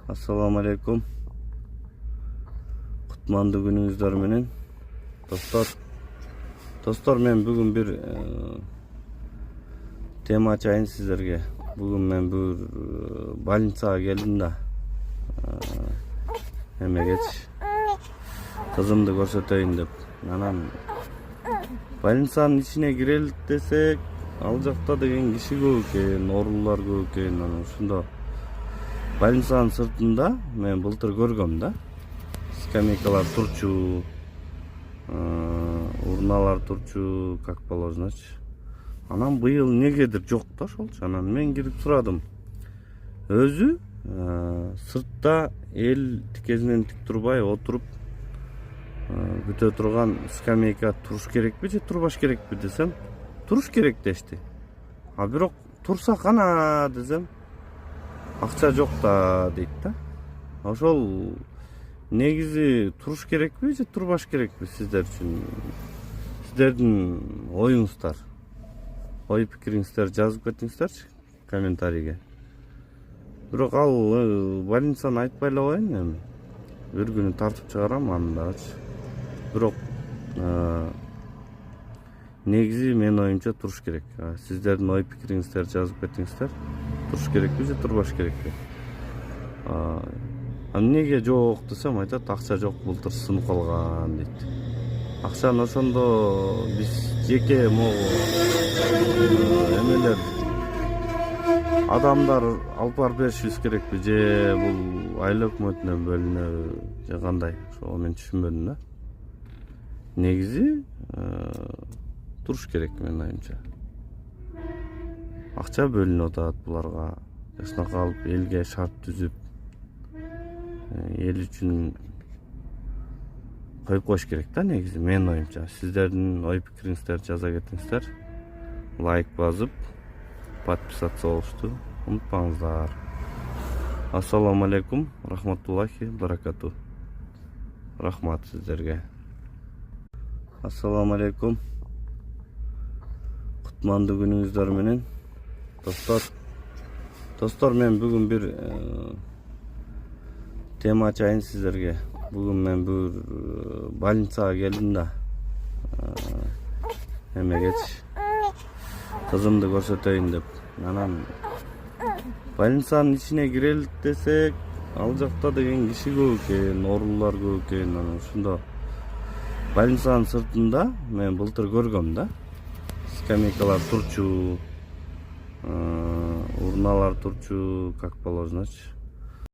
Assalamu alaikum. Kutmandı gününüzler menен. Dostlar men bugün bir tema açayın sizlerge. Bugün men bir больницага geldim da. Hemen geç. Kızımdı görseteyin dep. Anam больницанын içine girelim desek, al jakta деген kişi көп экен, оорулар көп экен. Анан ушунда больницанын сыртында мен былтыр көргөм да. Скамейкалар турчу, урналар турчу, как положено. Анан быйыл негедир жок да ошолчу. Анан мен кирип сурадым. Өзү сыртта эл тикезинен тик турбай отуруп күтө турган скамейка туруш керекпи же турбаш керекпи десем, туруш керек дешти. А бирок турса кана десем, акча жок да дейт да. Ошол негизи туруш керекпи же турбаш керекпи сиздер үчүн? Сиздердин оюңуздар, ой пикириңиздерди жазып кетиңиздерчи комментарийге. Бирок ал больницаны айтпай эле коеюн эми. Бир күнү тартып чыгарам аны дагычы. Бирок негизи менин оюмча туруш керек. Сиздердин ой пикириңиздерди жазып кетиңиздер. Туруш керекпи же турбаш керекпи? Неге жок десем, айтат акча жок, былтыр сынып калган дейт. Акчаны ошондо биз жеке могу эмелер адамдар алып барып беришибиз керекпи же бул айыл өкмөтүнөн бөлүнөбү же кандай? Ошого мен түшүнбөдүм да. Негизи туруш керек менин оюмча. Акча бөлүнүп атат буларга. Ушунака алып элге шарт түзүп, эл үчүн коюп коюш керек да негизи менин оюмча. Сиздердин ой пикириңиздерди жаза кетиңиздер. Лайк басып, подписаться болушту унутпаңыздар. Ассаламу алейкум, рахматуллахи баракату. Рахмат сиздерге. Ассаламу алейкум. Кутманды күнүңүздөр менен. Достор мен бүгүн бир тема açayın sizlerge. Bugün men bir больницага geldim da. Hemen geç. Kızımdı görseteyin dep. Anam больницанын içine girelim desek, al jakta деген kişi көп экен, оорулар көп экен. Анан ушунда больницанын сыртында мен былтыр көргөм да. Скамейкалар турчу, урналар турчу, как положено.